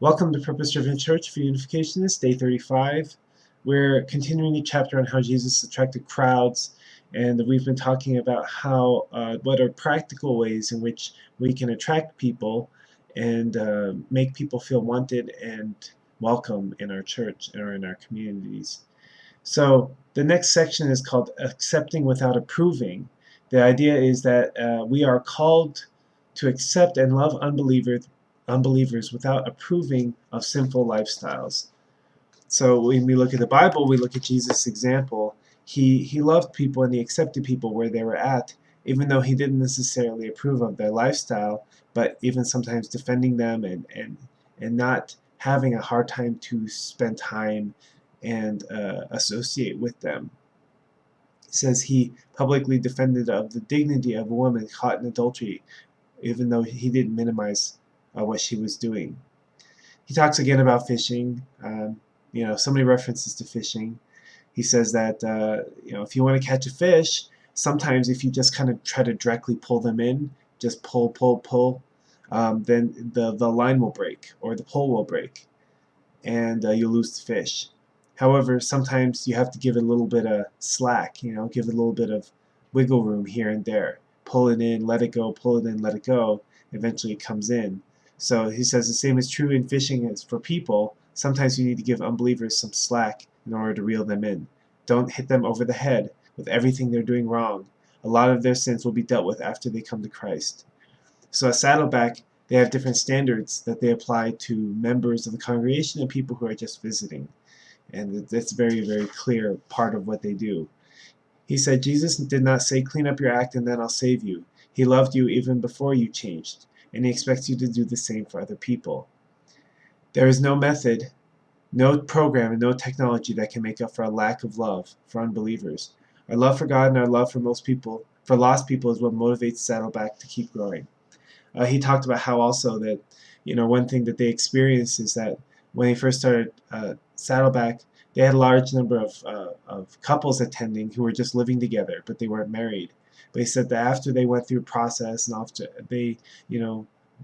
Welcome to Purpose Driven Church for Unificationists, Day 35. We're continuing the chapter on how Jesus attracted crowds, and we've been talking about how what are practical ways in which we can attract people and make people feel wanted and welcome in our church or in our communities. So the next section is called Accepting Without Approving. The idea is that we are called to accept and love unbelievers without approving of sinful lifestyles. So when we look at the Bible, we look at Jesus' example. He loved people and he accepted people where they were at, even though he didn't necessarily approve of their lifestyle, but even sometimes defending them and not having a hard time to spend time and associate with them. It says he publicly defended of the dignity of a woman caught in adultery, even though he didn't minimize what she was doing. He talks again about fishing. So many references to fishing. He says that if you want to catch a fish, sometimes if you just kind of try to directly pull them in, just pull, then the line will break or the pole will break, and you'll lose the fish. However, sometimes you have to give it a little bit of slack, give it a little bit of wiggle room here and there. Pull it in, let it go, pull it in, let it go. Eventually it comes in. So he says the same is true in fishing as for people. Sometimes you need to give unbelievers some slack in order to reel them in. Don't hit them over the head with everything they're doing wrong. A lot of their sins will be dealt with after they come to Christ. So at Saddleback, they have different standards that they apply to members of the congregation and people who are just visiting. And that's very, very clear part of what they do. He said, Jesus did not say, clean up your act and then I'll save you. He loved you even before you changed, and he expects you to do the same for other people. There is no method, no program, and no technology that can make up for a lack of love for unbelievers. Our love for God and our love for lost people is what motivates Saddleback to keep growing. He talked about how also that, one thing that they experienced is that when they first started Saddleback, they had a large number of couples attending who were just living together, but they weren't married. But he said that after they went through a process and after they,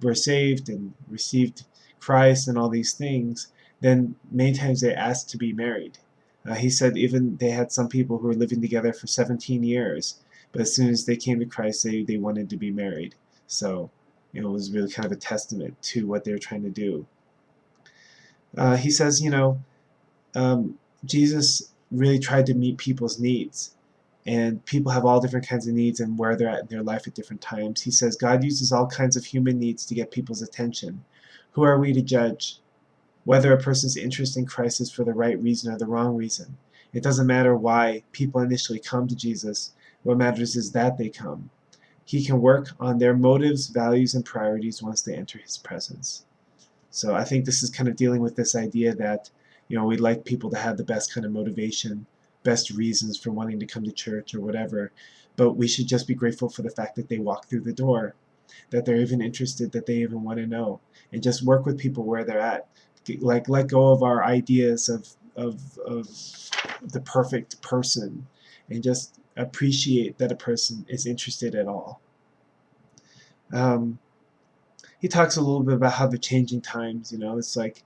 were saved and received Christ and all these things, then many times they asked to be married. He said even they had some people who were living together for 17 years, but as soon as they came to Christ, they wanted to be married. So, it was really kind of a testament to what they were trying to do. He says, Jesus really tried to meet people's needs. And people have all different kinds of needs and where they're at in their life at different times. He says God uses all kinds of human needs to get people's attention. Who are we to judge whether a person's interest in Christ is for the right reason or the wrong reason? It doesn't matter why people initially come to Jesus. What matters is that they come. He can work on their motives, values, and priorities once they enter his presence. So I think this is kind of dealing with this idea that, we'd like people to have the best kind of motivation, best reasons for wanting to come to church or whatever, but we should just be grateful for the fact that they walk through the door, that they're even interested, that they even want to know, and just work with people where they're at. Like, let go of our ideas of the perfect person and just appreciate that a person is interested at all. He talks a little bit about how the changing times, it's like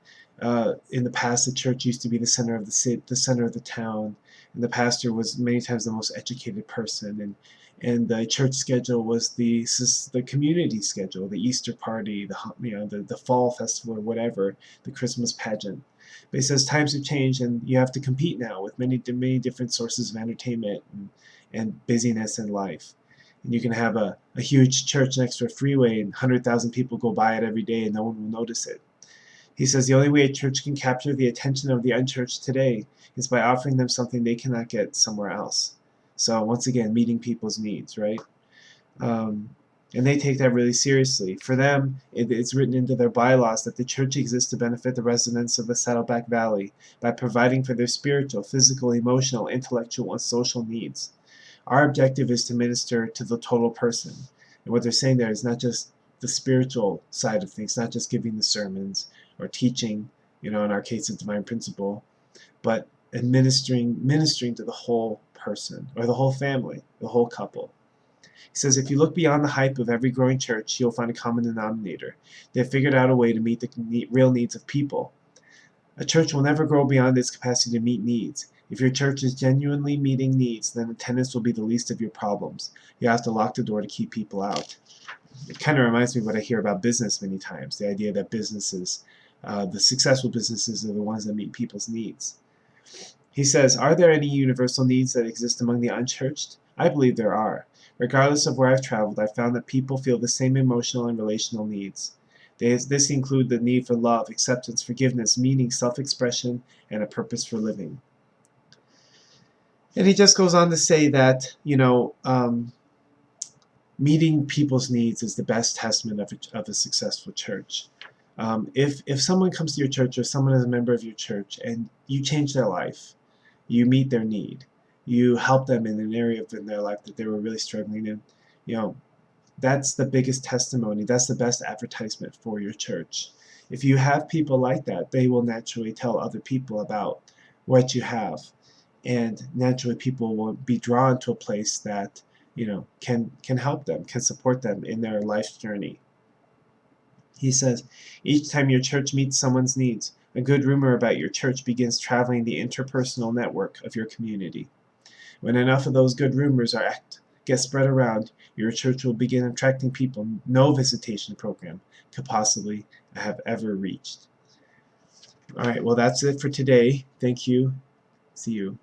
in the past the church used to be the center of the city, the center of the town, and the pastor was many times the most educated person, and the church schedule was the community schedule, the Easter party, the fall festival or whatever, the Christmas pageant. But he says times have changed and you have to compete now with many different sources of entertainment and busyness in life. And you can have a huge church next to a freeway and 100,000 people go by it every day and no one will notice it. He says the only way a church can capture the attention of the unchurched today is by offering them something they cannot get somewhere else. So once again, meeting people's needs, right? And they take that really seriously. For them, it's written into their bylaws that the church exists to benefit the residents of the Saddleback Valley by providing for their spiritual, physical, emotional, intellectual, and social needs. Our objective is to minister to the total person. And what they're saying there is not just the spiritual side of things, not just giving the sermons or teaching, in our case, a divine principle, but ministering to the whole person or the whole family, the whole couple. He says, if you look beyond the hype of every growing church, you'll find a common denominator. They've figured out a way to meet the real needs of people. A church will never grow beyond its capacity to meet needs. If your church is genuinely meeting needs, then attendance will be the least of your problems. You have to lock the door to keep people out. It kind of reminds me of what I hear about business many times, the idea that businesses, the successful businesses, are the ones that meet people's needs. He says, are there any universal needs that exist among the unchurched? I believe there are. Regardless of where I've traveled, I've found that people feel the same emotional and relational needs. This include the need for love, acceptance, forgiveness, meaning, self-expression, and a purpose for living. And he just goes on to say that, meeting people's needs is the best testament of a successful church. If someone comes to your church or someone is a member of your church and you change their life, you meet their need, you help them in an area in their life that they were really struggling in, that's the biggest testimony. That's the best advertisement for your church. If you have people like that, they will naturally tell other people about what you have, and naturally people will be drawn to a place that can help them, can support them in their life journey. He says, each time your church meets someone's needs, a good rumor about your church begins traveling the interpersonal network of your community. When enough of those good rumors get spread around, your church will begin attracting people no visitation program could possibly have ever reached. All right, well, that's it for today. Thank you. See you.